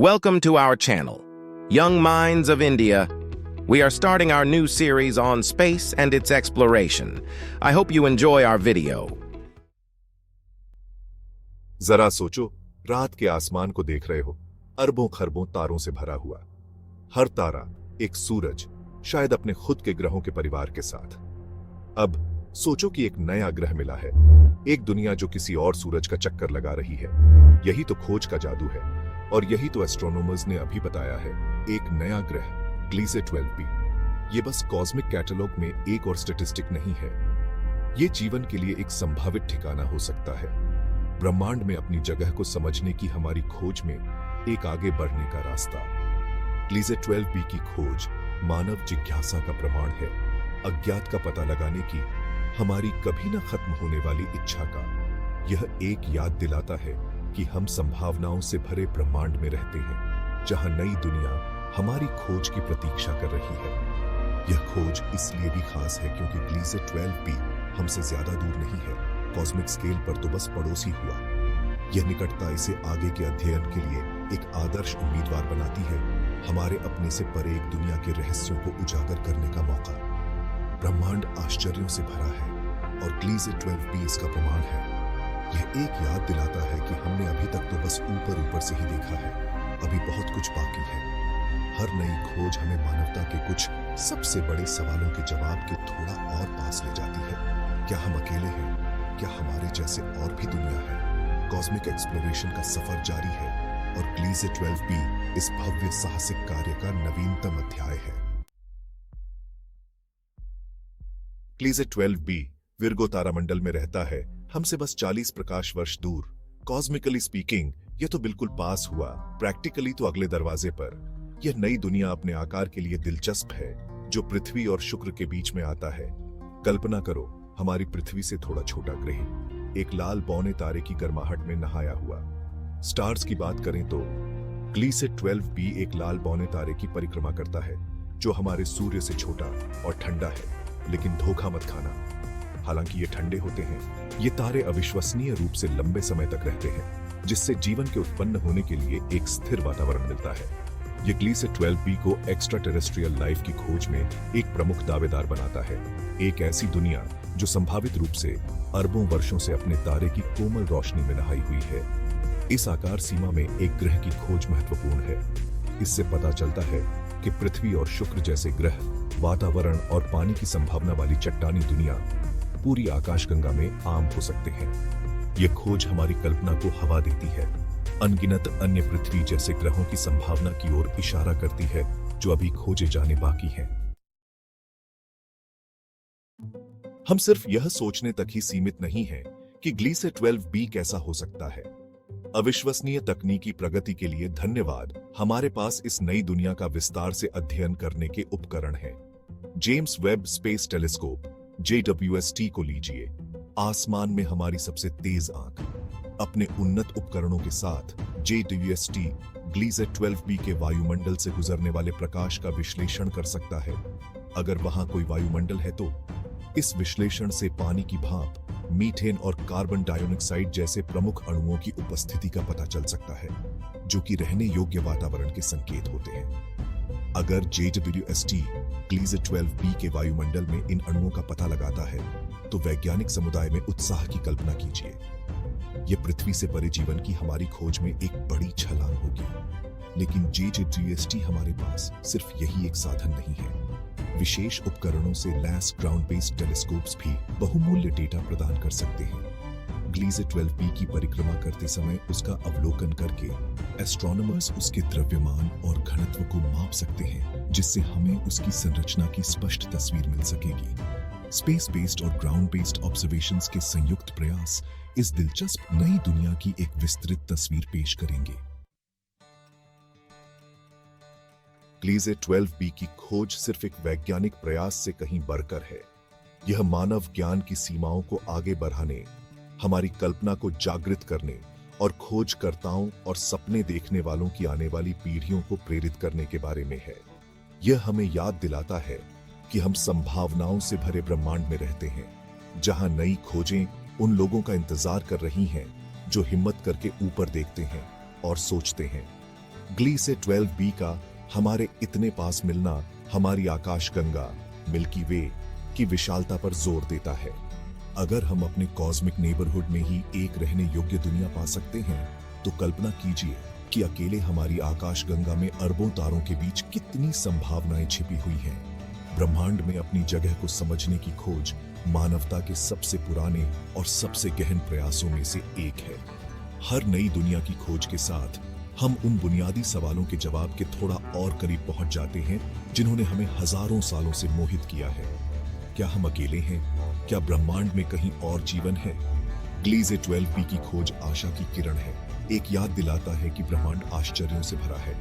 Welcome to our channel, Young Minds of India. We are starting our new series on space and its exploration. I hope you enjoy our video. जरा सोचो, रात के आसमान को देख रहे हो, अरबों खरबों तारों से भरा हुआ। हर तारा एक सूरज, शायद अपने खुद के ग्रहों के परिवार के साथ। अब सोचो कि एक नया ग्रह मिला है, एक दुनिया जो किसी और सूरज का चक्कर लगा रही है। यही तो खोज का जादू है, और यही तो एस्ट्रोनॉमर्स ने अभी बताया है। एक नया ग्रह ग्लीसे 12b, ये बस कॉस्मिक कैटलॉग में एक और स्टैटिस्टिक नहीं है, ये जीवन के लिए एक संभावित ठिकाना हो सकता है। ब्रह्मांड में अपनी जगह को समझने की हमारी खोज में एक आगे बढ़ने का रास्ता। ग्लीसे 12b की खोज मानव जिज्ञासा का प्रमाण है, अज्ञात का पता लगाने की हमारी कभी न खत्म होने वाली इच्छा का। यह एक याद दिलाता है कि हम संभावनाओं से भरे ब्रह्मांड में रहते हैं, जहां नई दुनिया हमारी खोज की प्रतीक्षा कर रही है। यह खोज इसलिए भी खास है क्योंकि ग्लीसे 12b हमसे ज्यादा दूर नहीं है, कॉस्मिक स्केल पर तो बस पड़ोसी हुआ। यह निकटता इसे आगे के अध्ययन के लिए एक आदर्श उम्मीदवार बनाती है, हमारे अपने से परे एक दुनिया के रहस्यों को उजागर करने का मौका। ब्रह्मांड आश्चर्यों से भरा है और ग्लीसे 12b इसका प्रमाण है। यह एक याद दिलाता है कि हमने अभी तक तो बस ऊपर से ही देखा है, अभी बहुत कुछ बाकी है। हर नई खोज हमें मानवता के कुछ सबसे बड़े सवालों के जवाब के थोड़ा और पास ले जाती है। क्या हम अकेले हैं? क्या हमारे जैसे और भी दुनिया है? कॉस्मिक एक्सप्लोरेशन का सफर जारी है और ग्लीसे 12b इस भव्य साहसिक कार्य का नवीनतम अध्याय है। ग्लीसे 12b विर्गो तारामंडल में रहता है, हमसे बस 40 प्रकाश वर्ष दूर। कॉस्मिकली स्पीकिंग यह तो बिल्कुल पास हुआ, प्रैक्टिकली तो अगले दरवाजे पर। यह नई दुनिया अपने आकार के लिए दिलचस्प है, जो पृथ्वी और शुक्र के बीच में आता है। कल्पना करो, हमारी पृथ्वी से थोड़ा छोटा ग्रह, एक लाल बौने तारे की गर्माहट में नहाया हुआ। स्टार्स की बात करें तो ग्लीसे 12b एक लाल बौने तारे की परिक्रमा करता है, जो हमारे सूर्य से छोटा और ठंडा है। लेकिन धोखा मत खाना, हालांकि ये ठंडे होते हैं, ये तारे अविश्वसनीय रूप से लंबे समय तक रहते हैं, जिससे जीवन के उत्पन्न होने के लिए एक स्थिर वातावरण मिलता है। ये ग्लीसे 12b को एक्स्ट्रा टेरेस्ट्रियल लाइफ की खोज में एक प्रमुख दावेदार बनाता है, एक ऐसी दुनिया जो संभावित रूप से अरबों वर्षों से अपने तारे की कोमल रोशनी में नहाई हुई है। इस आकार सीमा में एक ग्रह की खोज महत्वपूर्ण है। इससे पता चलता है कि पृथ्वी और शुक्र जैसे ग्रह, वातावरण और पानी की संभावना वाली चट्टानी दुनिया पूरी आकाशगंगा में आम हो सकते हैं। यह खोज हमारी कल्पना को हवा देती है, अनगिनत अन्य पृथ्वी जैसे ग्रहों की संभावना की ओर इशारा करती है, जो अभी खोजे जाने बाकी हैं। हम सिर्फ यह सोचने तक ही सीमित नहीं हैं कि ग्लीसे 12b कैसा हो सकता है। अविश्वसनीय तकनीकी प्रगति के लिए धन्यवाद। हमारे पास इस नई दुनिया का विस्तार से अध्ययन करने के उपकरण हैं। James Webb space telescope JWST को लीजिए, आसमान में हमारी सबसे तेज आंख। अपने उन्नत उपकरणों के साथ JWST ग्लीसे 12b के वायुमंडल से गुजरने वाले प्रकाश का विश्लेषण कर सकता है। अगर वहां कोई वायुमंडल है तो इस विश्लेषण से पानी की भाप, मीथेन और कार्बन डाइऑक्साइड जैसे प्रमुख अणुओं की उपस्थिति का पता चल सकता है, जो कि रहने योग्य वातावरण के संकेत होते हैं। अगर JWST ग्लीसे 12b के वायुमंडल में इन अणुओं का पता लगाता है, तो वैज्ञानिक समुदाय में उत्साह की कल्पना कीजिए। यह पृथ्वी से परे जीवन की हमारी खोज में एक बड़ी छलांग होगी। लेकिन JWST हमारे पास सिर्फ यही एक साधन नहीं है। विशेष उपकरणों से लैस ग्राउंड बेस्ड टेलीस्कोप्स भी बहुमूल्य डेटा प्रदान कर सकते हैं। ग्लीसे 12b की परिक्रमा करते समय उसका अवलोकन करके एस्ट्रोनॉमर्स उसके द्रव्यमान और घनत्व को माप सकते हैं, जिससे हमें उसकी संरचना की स्पष्ट तस्वीर मिल सकेगी। स्पेस बेस्ड और ग्राउंड बेस्ड ऑब्जर्वेशंस के संयुक्त प्रयास इस दिलचस्प नई दुनिया की एक विस्तृत तस्वीर पेश करेंगे। ग्लीसे 12b की खोज सिर्फ एक वैज्ञानिक प्रयास से कहीं बढ़कर है। यह मानव ज्ञान की सीमाओं को आगे बढ़ाने, हमारी कल्पना को जागृत करने और खोजकर्ताओं और सपने देखने वालों की आने वाली पीढ़ियों को प्रेरित करने के बारे में है। यह हमें याद दिलाता है कि हम संभावनाओं से भरे ब्रह्मांड में रहते हैं, जहां नई खोजें उन लोगों का इंतजार कर रही हैं जो हिम्मत करके ऊपर देखते हैं और सोचते हैं। ग्लीसे 12b का हमारे इतने पास मिलना हमारी आकाशगंगा मिल्की वे की विशालता पर जोर देता है। अगर हम अपने कॉस्मिक नेबरहुड में ही एक रहने योग्य दुनिया पा सकते हैं तो कल्पना कीजिए कि अकेले हमारी आकाशगंगा में अरबों तारों के बीच कितनी संभावनाएं छिपी हुई हैं। ब्रह्मांड में अपनी जगह को समझने की खोज मानवता के सबसे पुराने और सबसे गहन प्रयासों में से एक है। हर नई दुनिया की खोज के साथ हम उन बुनियादी सवालों के जवाब के थोड़ा और करीब पहुंच जाते हैं जिन्होंने हमें हजारों सालों से मोहित किया है। क्या हम अकेले हैं? क्या ब्रह्मांड में कहीं और जीवन है? ग्लीसे 12b की खोज आशा की किरण है, एक याद दिलाता है कि ब्रह्मांड आश्चर्यों से भरा है।